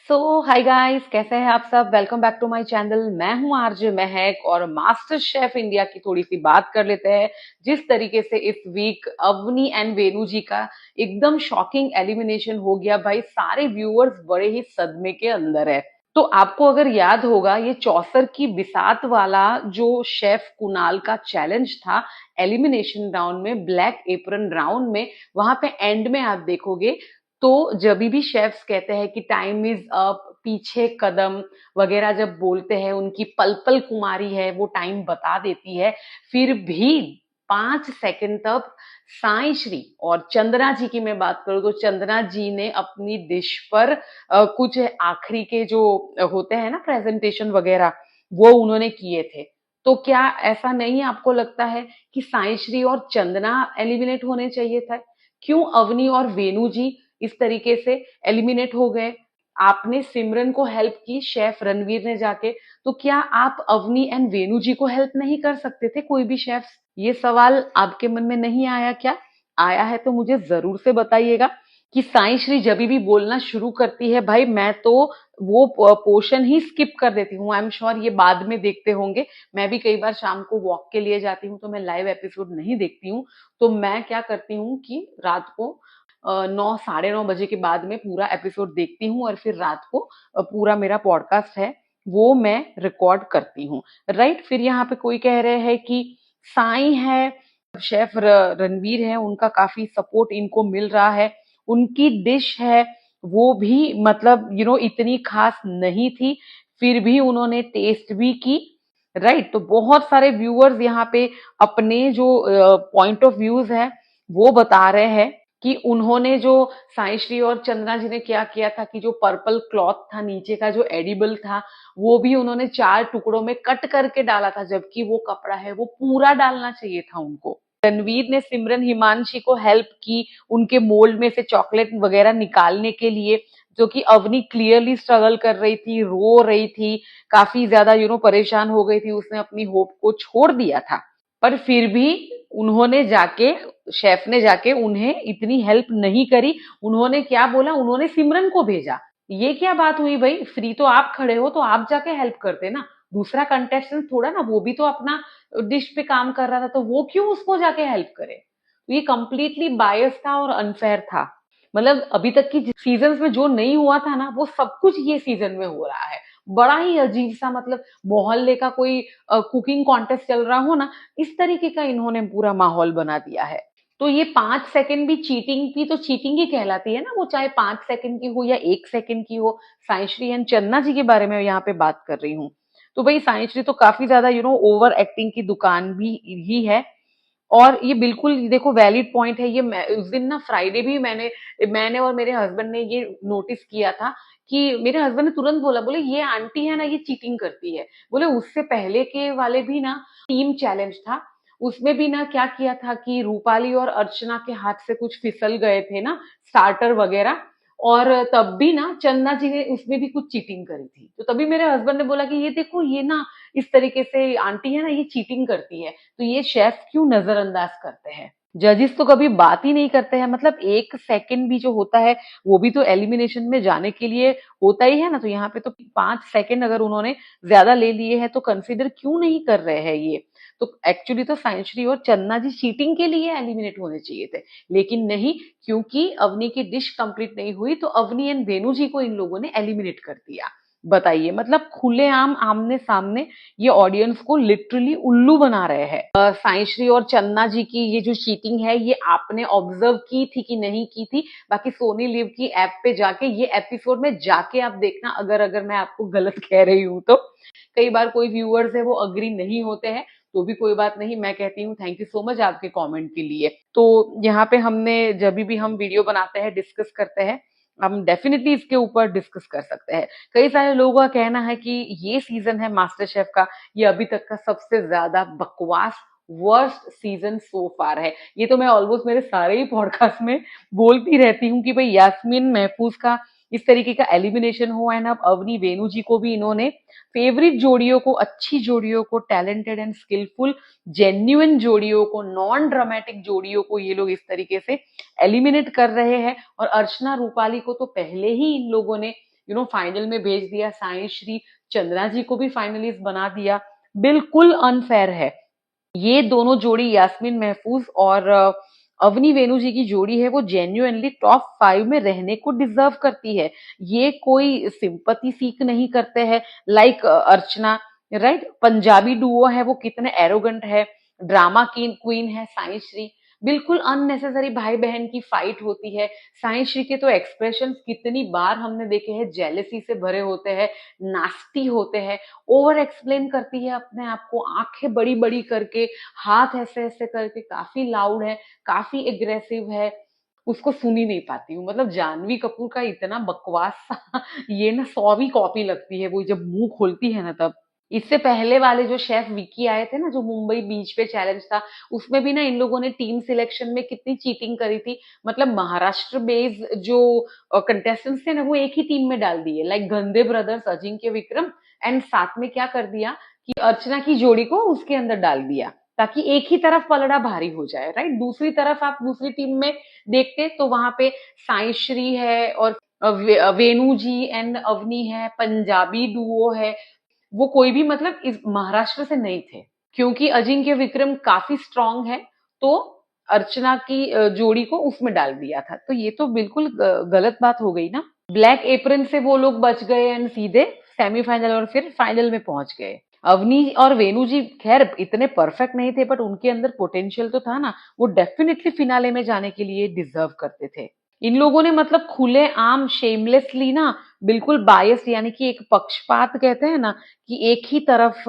Hi guys, कैसे हैं आप सब। Welcome back to my channel. मैं हूं आरजे महक और मास्टर शेफ इंडिया की थोड़ी सी बात कर लेते हैं। जिस तरीके से इस वीक अवनी एंड वेनु जी का एकदम शॉकिंग एलिमिनेशन हो गया भाई, सारे व्यूअर्स बड़े ही सदमे के अंदर है। तो आपको अगर याद होगा, ये चौसर की बिसात वाला जो शेफ कुणाल का चैलेंज था एलिमिनेशन राउंड में, ब्लैक एप्रन राउंड में, वहां पे एंड में आप देखोगे तो जब भी शेफ्स कहते हैं कि टाइम इज अप, पीछे कदम वगैरह जब बोलते हैं, उनकी पल पल कुमारी है वो टाइम बता देती है, फिर भी 5 सेकंड तक साई श्री और चंद्रा जी की मैं बात करूं तो चंद्रा जी ने अपनी डिश पर कुछ आखिरी के जो होते हैं ना प्रेजेंटेशन वगैरह, वो उन्होंने किए थे। तो क्या ऐसा नहीं आपको लगता है कि साई श्री और चंदना एलिमिनेट होने चाहिए था? क्यों अवनी और वेनु जी इस तरीके से एलिमिनेट हो गए? आपने सिमरन को हेल्प की शेफ रणवीर ने जाके, तो क्या आप अवनी एंड वेनु जी को हेल्प नहीं कर सकते थे कोई भी शेफ्स? ये सवाल आपके मन में नहीं आया क्या? आया है तो मुझे जरूर से बताइएगा। कि साई श्री जब भी बोलना शुरू करती है भाई, मैं तो वो पोर्शन ही स्किप कर देती हूँ। आई एम श्योर ये बाद में देखते होंगे। मैं भी कई बार शाम को वॉक के लिए जाती हूँ तो मैं लाइव एपिसोड नहीं देखती हूँ। तो मैं क्या करती हूँ कि रात को 9 साढ़े 9 बजे के बाद में पूरा एपिसोड देखती हूँ और फिर रात को पूरा मेरा पॉडकास्ट है वो मैं रिकॉर्ड करती हूँ। राइट, फिर यहाँ पे कोई कह रहे हैं कि साई है, शेफ रणवीर है, उनका काफी सपोर्ट इनको मिल रहा है। उनकी डिश है वो भी मतलब इतनी खास नहीं थी, फिर भी उन्होंने टेस्ट भी की। राइट, तो बहुत सारे व्यूअर्स यहाँ पे अपने जो पॉइंट ऑफ व्यूज है वो बता रहे हैं कि उन्होंने जो साई श्री और चंद्रा जी ने क्या किया था कि जो पर्पल क्लॉथ था नीचे का जो एडिबल था, वो भी उन्होंने 4 टुकड़ों में कट करके डाला था, जबकि वो कपड़ा है वो पूरा डालना चाहिए था उनको। रणवीर ने सिमरन हिमांशी को हेल्प की उनके मोल्ड में से चॉकलेट वगैरह निकालने के लिए, जो कि अवनी क्लियरली स्ट्रगल कर रही थी, रो रही थी, काफी ज्यादा परेशान हो गई थी, उसने अपनी होप को छोड़ दिया था। पर फिर भी उन्होंने जाके, शेफ ने जाके उन्हें इतनी हेल्प नहीं करी। उन्होंने क्या बोला, उन्होंने सिमरन को भेजा। ये क्या बात हुई भाई? फ्री तो आप खड़े हो तो आप जाके हेल्प करते ना। दूसरा कंटेस्टेंट थोड़ा ना, वो भी तो अपना डिश पे काम कर रहा था, तो वो क्यों उसको जाके हेल्प करे? तो ये कंप्लीटली बायस था और अनफेयर था। मतलब अभी तक की सीजन में जो नहीं हुआ था ना, वो सब कुछ ये सीजन में हो रहा है। बड़ा ही अजीब सा, मतलब मोहल्ले का कोई कुकिंग कॉन्टेस्ट चल रहा हो ना, इस तरीके का इन्होंने पूरा माहौल बना दिया है। तो ये 5 सेकंड भी चीटिंग की तो चीटिंग ही कहलाती है ना, वो चाहे 5 सेकंड की हो या 1 सेकंड की हो। साइश्री एंड चन्ना जी के बारे में यहाँ पे बात कर रही हूँ। तो भाई साइश्री तो काफी ज्यादा ओवर एक्टिंग की दुकान भी ही है। और ये बिल्कुल देखो वैलिड पॉइंट है ये। उस दिन ना फ्राइडे भी मैंने मैंने और मेरे हस्बैंड ने ये नोटिस किया था कि मेरे हस्बैंड ने तुरंत बोला, बोले ये आंटी है ना ये चीटिंग करती है। बोले उससे पहले के वाले भी ना टीम चैलेंज था, उसमें भी ना क्या किया था कि रूपाली और अर्चना के हाथ से कुछ फिसल गए थे ना स्टार्टर वगैरह, और तब भी ना चंदा जी ने उसमें भी कुछ चीटिंग करी थी। तो तभी मेरे हस्बैंड ने बोला कि ये देखो ये ना इस तरीके से आंटी है ना ये चीटिंग करती है। तो ये शेफ क्यों नजरअंदाज करते हैं? जजेस तो कभी बात ही नहीं करते हैं। मतलब 1 सेकंड भी जो होता है वो भी तो एलिमिनेशन में जाने के लिए होता ही है ना। तो यहाँ पे तो 5 सेकंड अगर उन्होंने ज्यादा ले लिए हैं तो कंसिडर क्यों नहीं कर रहे हैं ये? तो एक्चुअली तो साइंश्री और चन्ना जी चीटिंग के लिए एलिमिनेट होने चाहिए थे, लेकिन नहीं, क्योंकि अवनी की डिश कंप्लीट नहीं हुई तो अवनी एंड वेनु जी को इन लोगों ने एलिमिनेट कर दिया। बताइए, मतलब खुलेआम आमने सामने ये ऑडियंस को लिटरली उल्लू बना रहे हैं। साइश्री और चन्ना जी की ये जो चीटिंग है ये आपने ऑब्जर्व की थी कि नहीं की थी? बाकी सोनी लिव की ऐप पे जाके ये एपिसोड में जाके आप देखना, अगर अगर मैं आपको गलत कह रही हूं तो। कई बार कोई व्यूअर्स है वो अग्री नहीं होते हैं, तो भी कोई बात नहीं, मैं कहती हूँ थैंक यू सो मच आपके कमेंट के लिए। तो यहाँ पे हमने जब भी हम वीडियो बनाते हैं, डिस्कस करते हैं, हम डेफिनेटली इसके ऊपर डिस्कस कर सकते हैं। कई सारे लोगों का कहना है कि ये सीजन है मास्टर शेफ का, ये अभी तक का सबसे ज्यादा बकवास वर्स्ट सीजन सो फार है। ये तो मैं ऑलमोस्ट मेरे सारे ही पॉडकास्ट में बोलती रहती हूँ कि भाई यास्मीन महफूज का इस तरीके का एलिमिनेशन हुआ है ना। अब अवनी वेनु जी को भी इन्होंने फेवरेट जोड़ियों को, अच्छी जोड़ियों को, टैलेंटेड एंड स्किलफुल जेन्युइन जोड़ियों को, नॉन ड्रामेटिक जोड़ियों को ये लोग इस तरीके से एलिमिनेट कर रहे हैं। और अर्चना रूपाली को तो पहले ही इन लोगों ने फाइनल में भेज दिया, साई श्री चंद्रा जी को भी फाइनलिस्ट बना दिया, बिल्कुल अनफेयर है। ये दोनों जोड़ी, यास्मीन महफूज और अवनी वेणु जी की जोड़ी है, वो जेन्युइनली टॉप 5 में रहने को डिजर्व करती है। ये कोई सिंपैथी सीख नहीं करते हैं लाइक अर्चना, राइट? पंजाबी डुओ है वो कितने एरोगेंट है, ड्रामा की क्वीन है साई श्री, बिल्कुल अननेसेसरी भाई बहन की फाइट होती है। साई श्री के तो एक्सप्रेशन कितनी बार हमने देखे हैं, जेलेसी से भरे होते हैं, नास्टी होते हैं, ओवर एक्सप्लेन करती है अपने आप को, आंखें बड़ी बड़ी करके, हाथ ऐसे ऐसे करके, काफी लाउड है, काफी एग्रेसिव है, उसको सुन ही नहीं पाती हूँ। मतलब जानवी कपूर का इतना बकवास सा ये ना 100वीं कॉपी लगती है वो जब मुंह खोलती है ना तब। इससे पहले वाले जो शेफ विकी आए थे ना, जो मुंबई बीच पे चैलेंज था, उसमें भी ना इन लोगों ने टीम सिलेक्शन में कितनी चीटिंग करी थी। मतलब महाराष्ट्र बेस्ड जो कंटेस्टेंट्स थे ना, वो एक ही टीम में डाल दिए, लाइक गंदे ब्रदर्स अजिंक्य विक्रम, एंड साथ में क्या कर दिया कि अर्चना की जोड़ी को उसके अंदर डाल दिया, ताकि एक ही तरफ पलड़ा भारी हो जाए, राइट? दूसरी तरफ आप दूसरी टीम में देखते तो वहां पे साई श्री है और वेणु जी एंड अवनी है, पंजाबी डुओ है, वो कोई भी मतलब इस महाराष्ट्र से नहीं थे। क्योंकि अजिंक्य विक्रम काफी स्ट्रांग है, तो अर्चना की जोड़ी को उसमें डाल दिया था। तो ये तो बिल्कुल गलत बात हो गई ना। ब्लैक एप्रन से वो लोग बच गए एंड सीधे सेमीफाइनल और फिर फाइनल में पहुंच गए। अवनी और वेणु जी खैर इतने परफेक्ट नहीं थे, बट उनके अंदर पोटेंशियल तो था ना, वो डेफिनेटली फिनाले में जाने के लिए डिजर्व करते थे। इन लोगों ने मतलब खुले आम शेमलेसली ना, बिल्कुल बायस यानी कि एक पक्षपात कहते हैं ना, कि एक ही तरफ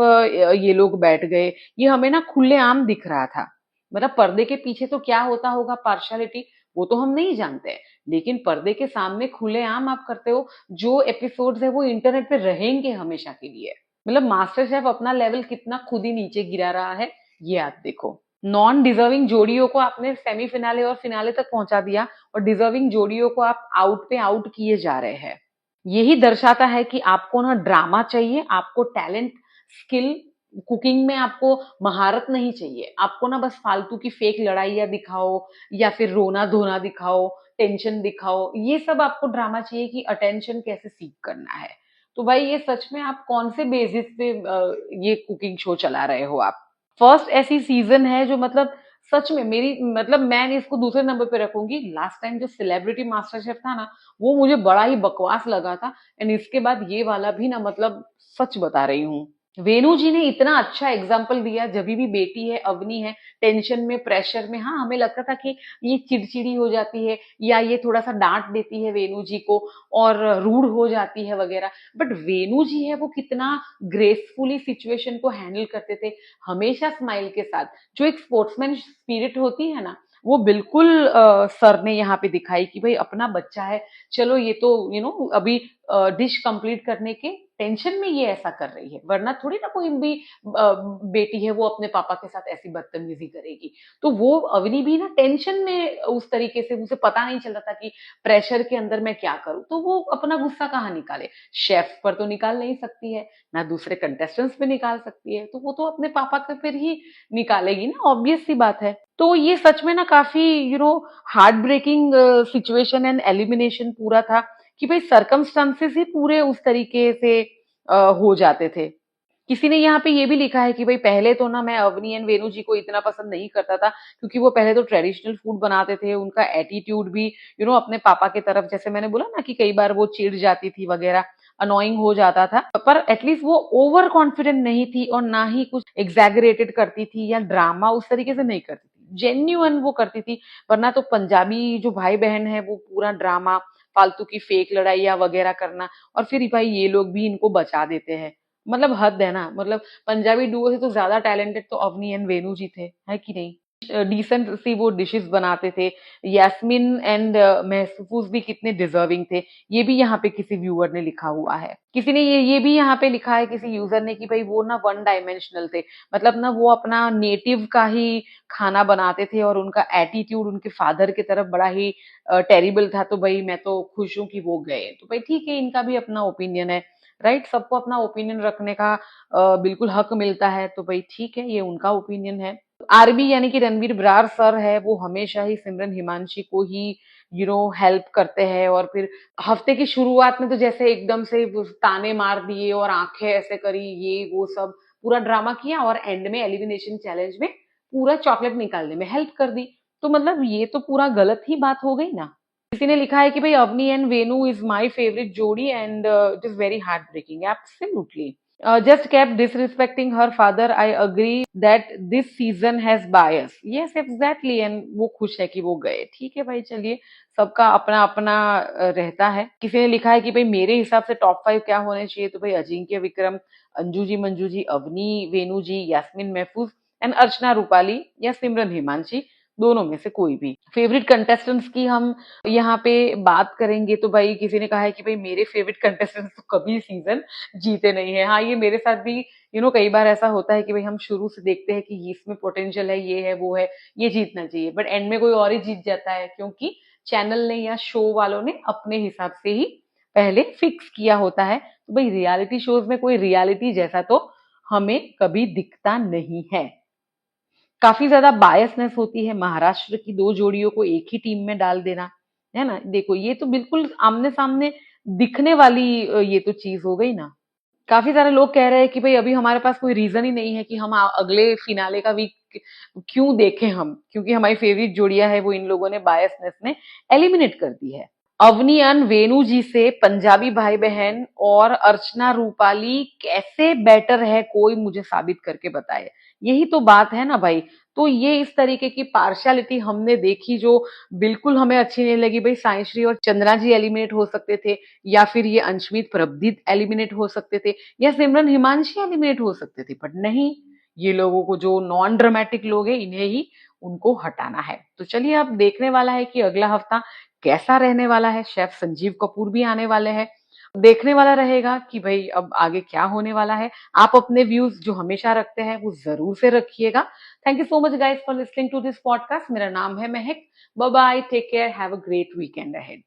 ये लोग बैठ गए, ये हमें ना खुले आम दिख रहा था। मतलब पर्दे के पीछे तो क्या होता होगा पार्शियलिटी, वो तो हम नहीं जानते हैं, लेकिन पर्दे के सामने खुले आम आप करते हो। जो एपिसोड्स है वो इंटरनेट पे रहेंगे हमेशा के लिए। मतलब मास्टर शेफ अपना लेवल कितना खुद ही नीचे गिरा रहा है, ये आप देखो। नॉन डिजर्विंग जोड़ियों को आपने सेमीफिनाले और फिनाले तक पहुंचा दिया, और डिजर्विंग जोड़ियों को आप आउट पे आउट किए जा रहे हैं। यही दर्शाता है कि आपको ना ड्रामा चाहिए, आपको टैलेंट, स्किल, कुकिंग में आपको महारत नहीं चाहिए। आपको ना बस फालतू की फेक लड़ाइयाँ दिखाओ, या फिर रोना धोना दिखाओ, टेंशन दिखाओ, ये सब आपको ड्रामा चाहिए कि अटेंशन कैसे सीख करना है। तो भाई ये सच में आप कौन से बेसिस पे ये कुकिंग शो चला रहे हो आप? फर्स्ट ऐसी सीजन है जो मतलब सच में मेरी, मतलब मैं इसको दूसरे नंबर पे रखूंगी। लास्ट टाइम जो सेलिब्रिटी मास्टर शेफ था ना, वो मुझे बड़ा ही बकवास लगा था, एंड इसके बाद ये वाला भी ना, मतलब सच बता रही हूँ। वेणु जी ने इतना अच्छा एग्जाम्पल दिया, जब भी बेटी है अवनी है टेंशन में, प्रेशर में, हाँ हमें लगता था कि ये चिड़चिड़ी हो जाती है, या ये थोड़ा सा डांट देती है वेणु जी को और रूड हो जाती है वगैरह, बट वेणु जी है वो कितना ग्रेसफुली सिचुएशन को हैंडल करते थे, हमेशा स्माइल के साथ। जो एक स्पोर्ट्समैन स्पिरिट होती है ना, वो बिल्कुल सर ने यहाँ पे दिखाई कि भाई अपना बच्चा है, चलो ये तो अभी डिश कंप्लीट करने के टेंशन में ये ऐसा कर रही है, वरना थोड़ी ना कोई भी बेटी है वो अपने पापा के साथ ऐसी बदतमीजी करेगी। तो वो अवनी भी ना टेंशन में उस तरीके से, उसे पता नहीं चल रहा था कि प्रेशर के अंदर मैं क्या करूं, तो वो अपना गुस्सा कहाँ निकाले, शेफ पर तो निकाल नहीं सकती है, ना दूसरे कंटेस्टेंट्स पे निकाल सकती है, तो वो तो अपने पापा के फिर ही निकालेगी ना, ऑब्वियस सी बात है। तो ये सच में ना काफी heart breaking situation and elimination पूरा था, कि भाई सरकमस्टांसेस ही पूरे उस तरीके से हो जाते थे। किसी ने यहाँ पे ये भी लिखा है कि भाई पहले तो ना मैं अवनी एंड वेणु जी को इतना पसंद नहीं करता था, क्योंकि वो पहले तो ट्रेडिशनल फूड बनाते थे, उनका एटीट्यूड भी अपने पापा की तरफ, जैसे मैंने बोला ना कि कई बार वो चिढ़ जाती थी वगैरह, अनोइंग हो जाता था, पर एटलीस्ट वो ओवर कॉन्फिडेंट नहीं थी, और ना ही कुछ एग्जैगरेटेड करती थी या ड्रामा उस तरीके से नहीं करती थी, जेन्युइन वो करती थी। वरना तो पंजाबी जो भाई बहन है वो पूरा ड्रामा, फालतू की फेक लड़ाइयाँ वगैरह करना, और फिर भाई ये लोग भी इनको बचा देते हैं। मतलब हद है ना। मतलब पंजाबी डुओ से तो ज्यादा टैलेंटेड तो अवनी एंड वेणु जी थे, है कि नहीं? डिसेंट सी वो डिशेस बनाते थे। यास्मीन एंड महफूज भी कितने डिजर्विंग थे, ये भी यहाँ पे किसी व्यूअर ने लिखा हुआ है। किसी ने ये भी यहाँ पे लिखा है किसी यूजर ने कि भाई वो ना वन डायमेंशनल थे, मतलब ना वो अपना नेटिव का ही खाना बनाते थे, और उनका एटीट्यूड उनके फादर की तरफ बड़ा ही टेरिबल था। तो भाई मैं तो खुश हूँ कि वो गए। तो भाई ठीक है, इनका भी अपना ओपिनियन है, राइट? सबको अपना ओपिनियन रखने का बिल्कुल हक मिलता है, तो भाई ठीक है, ये उनका ओपिनियन है। आरबी यानी कि रणवीर बरार सर है, वो हमेशा ही सिमरन हिमांशी को ही हेल्प करते हैं, और फिर हफ्ते की शुरुआत में तो जैसे एकदम से ताने मार दिए और आंखें ऐसे करी, ये वो सब पूरा ड्रामा किया, और एंड में एलिमिनेशन चैलेंज में पूरा चॉकलेट निकालने में हेल्प कर दी। तो मतलब ये तो पूरा गलत ही बात हो गई ना। किसी ने लिखा है कि भाई Avani and Venu is my favourite जोड़ी and it is very heartbreaking. Absolutely. Just kept disrespecting her father. I agree that this season has bias. Yes, exactly. And वो खुश है कि वो गए। ठीक है भाई, चलिए, सबका अपना अपना रहता है। किसी ने लिखा है कि भाई मेरे हिसाब से टॉप 5 क्या होने चाहिए, तो भाई अजिंक्य विक्रम, अंजू जी, मंजू जी, अवनी, वेनु जी, यास्मीन महफूज एंड अर्चना रूपाली या सिमरन हिमांशी, दोनों में से कोई भी। फेवरेट कंटेस्टेंट्स की हम यहाँ पे बात करेंगे तो भाई किसी ने कहा है कि भाई मेरे फेवरेट कंटेस्टेंट्स तो कभी सीजन जीते नहीं है। हाँ, ये मेरे साथ भी कई बार ऐसा होता है कि भाई हम शुरू से देखते हैं कि ये इसमें पोटेंशियल है, ये है, वो है, ये जीतना चाहिए, बट एंड में कोई और ही जीत जाता है, क्योंकि चैनल ने या शो वालों ने अपने हिसाब से ही पहले फिक्स किया होता है। तो भाई रियलिटी शोज में कोई रियलिटी जैसा तो हमें कभी दिखता नहीं है। काफी ज्यादा बायसनेस होती है महाराष्ट्र की दो जोड़ियों को एक ही टीम में डाल देना, है ना। देखो, ये तो बिल्कुल आमने सामने दिखने वाली ये तो चीज हो गई ना। काफी सारे लोग कह रहे हैं कि भाई अभी हमारे पास कोई रीजन ही नहीं है कि हम अगले फिनाले का वीक क्यों देखें हम, क्योंकि हमारी फेवरेट जोड़ियां है वो इन लोगों ने बायसनेस में एलिमिनेट कर दी है। अवनियन वेणु जी से पंजाबी भाई बहन और अर्चना रूपाली कैसे बेटर है, कोई मुझे साबित करके बताए। यही तो बात है ना भाई। तो ये इस तरीके की पार्शियलिटी हमने देखी जो बिल्कुल हमें अच्छी नहीं लगी। भाई साइश्री और चंद्रा जी एलिमिनेट हो सकते थे, या फिर ये अंशमीत प्रभदीप एलिमिनेट हो सकते थे, या सिमरन हिमांशी एलिमिनेट हो सकते थे, बट नहीं, ये लोगों को जो नॉन ड्रामेटिक लोग हैं इन्हें ही उनको हटाना है। तो चलिए, अब देखने वाला है कि अगला हफ्ता कैसा रहने वाला है। शेफ संजीव कपूर भी आने वाले हैं। देखने वाला रहेगा कि भाई अब आगे क्या होने वाला है। आप अपने व्यूज जो हमेशा रखते हैं वो जरूर से रखिएगा। Thank you so much guys for listening to this podcast. मेरा नाम है Mahak. Bye bye, take care, have a great weekend ahead.